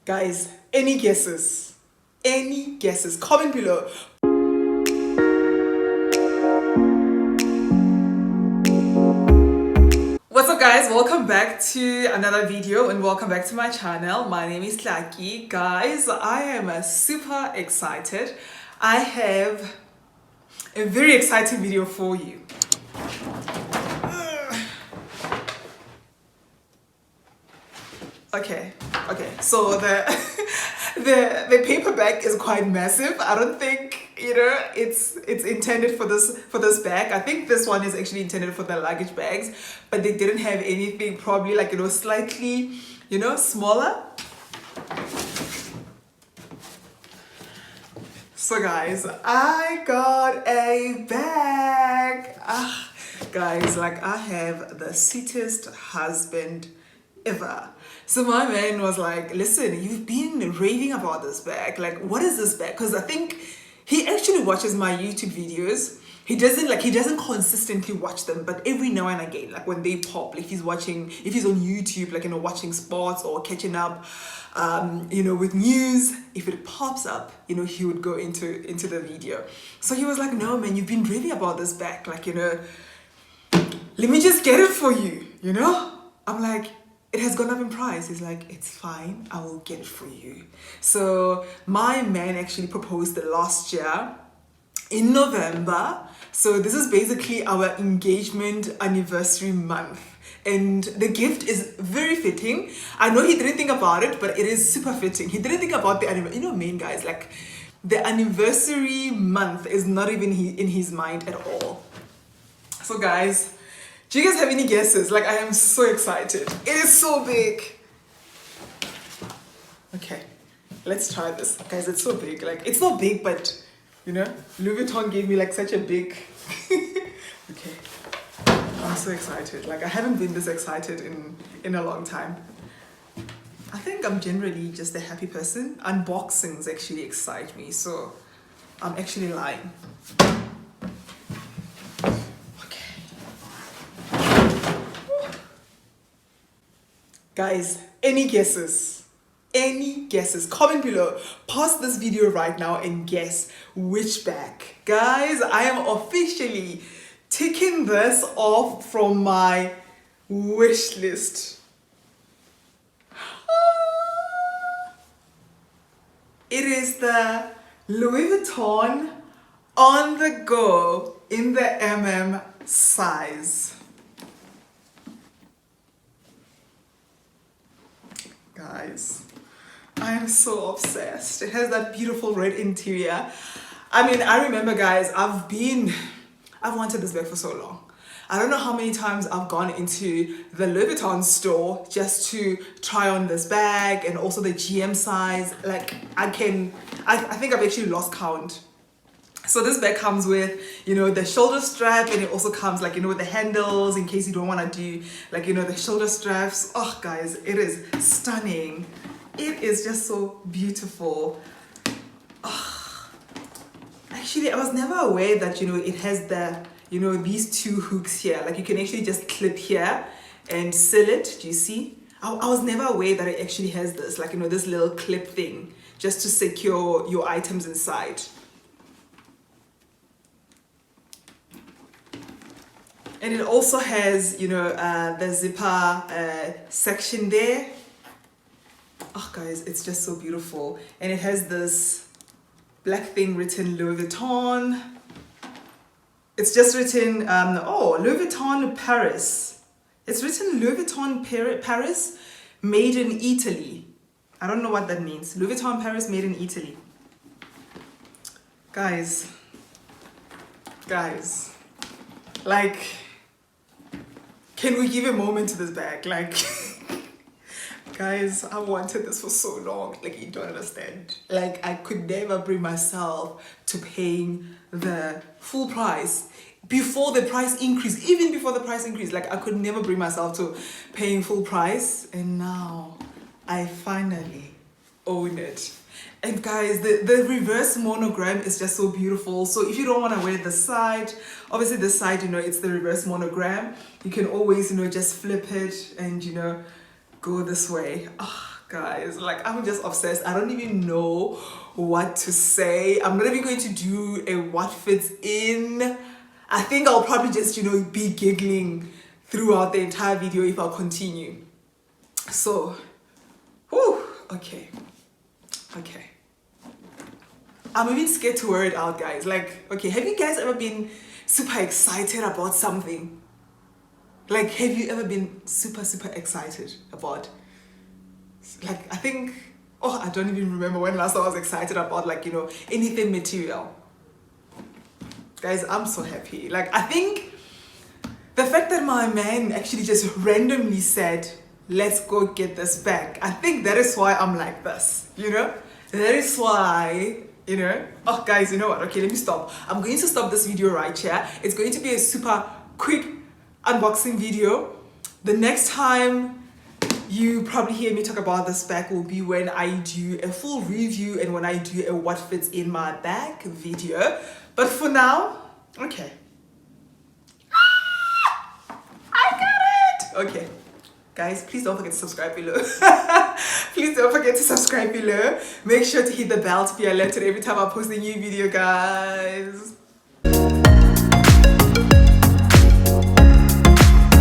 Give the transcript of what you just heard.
Guys, any guesses? Any guesses? Comment below. What's up guys, welcome back to another video and welcome back to my channel. My name is Tlaki. Guys, I am super excited. I have a very exciting video for you. Okay, so the paper bag is quite massive. I don't think it's intended for this bag. I think this one is actually intended for the luggage bags, but they didn't have anything probably like slightly smaller. So guys, I got a bag. Guys, like I have the sweetest husband ever. So my man was like, listen, you've been raving about this bag. Like, what is this bag? Because I think he actually watches my YouTube videos. He doesn't consistently watch them, but every now and again, like when they pop, like if he's on YouTube, like watching sports or catching up with news, if it pops up, he would go into the video. So he was like, no man, you've been raving about this bag, like let me just get it for you. I'm like, it has gone up in price. He's like, it's fine, I will get it for you. So my man actually proposed last year in November. So this is basically our engagement anniversary month. And the gift is very fitting. I know he didn't think about it, but it is super fitting. He didn't think about the anniversary. Men guys, like the anniversary month is not even in his mind at all. So guys, do you guys have any guesses? Like, I am so excited. It is so big. Okay, let's try this. Guys, it's so big. Like, it's not big, but, Louis Vuitton gave me, like, such a big... Okay, I'm so excited. Like, I haven't been this excited in a long time. I think I'm generally just a happy person. Unboxings actually excite me, so I'm actually lying. Guys, any guesses? Any guesses? Comment below. Pause this video right now and guess which bag. Guys, I am officially taking this off from my wish list. It is the Louis Vuitton On The Go in the MM size. Guys, I am so obsessed. It has that beautiful red interior. I mean, I remember guys, I've wanted this bag for so long. I don't know how many times I've gone into the Louis Vuitton store just to try on this bag and also the GM size. Like I think I've actually lost count. So this bag comes with, the shoulder strap, and it also comes like, with the handles in case you don't want to do like, the shoulder straps. Oh guys, it is stunning. It is just so beautiful. Oh. Actually, I was never aware that, it has the, these two hooks here. Like you can actually just clip here and seal it. Do you see? I was never aware that it actually has this, like, this little clip thing just to secure your items inside. And it also has, the zipper section there. Oh, guys, it's just so beautiful. And it has this black thing written Louis Vuitton. It's just written, Louis Vuitton Paris. It's written Louis Vuitton Paris, made in Italy. I don't know what that means. Louis Vuitton Paris, made in Italy. Guys, like... Can we give a moment to this bag? Like, guys, I wanted this for so long. Like, you don't understand. Like, I could never bring myself to paying the full price before the price increase. Even before the price increase, like, I could never bring myself to paying full price. And now, I finally own it. And guys, the reverse monogram is just so beautiful. So if you don't want to wear the side, obviously this side, it's the reverse monogram. You can always, just flip it and, go this way. Oh, Guys, like I'm just obsessed. I don't even know what to say. I'm not even going to do a what fits in. I think I'll probably just, be giggling throughout the entire video if I'll continue. So, whew, okay. I'm even scared to wear it out, guys. Like, okay, have you guys ever been super excited about something? Like, have you ever been super excited about, like, I think, I don't even remember when last I was excited about, like, anything material. Guys, I'm so happy. Like, I think the fact that my man actually just randomly said, let's go get this bag, I think that is why I'm like this, That is why, Oh, guys, you know what? Okay, let me stop. I'm going to stop this video right here. It's going to be a super quick unboxing video. The next time you probably hear me talk about this bag will be when I do a full review and when I do a what fits in my bag video. But for now, okay. I got it! Okay. Guys, please don't forget to subscribe below. Please don't forget to subscribe below. Make sure to hit the bell to be alerted every time I post a new video, guys.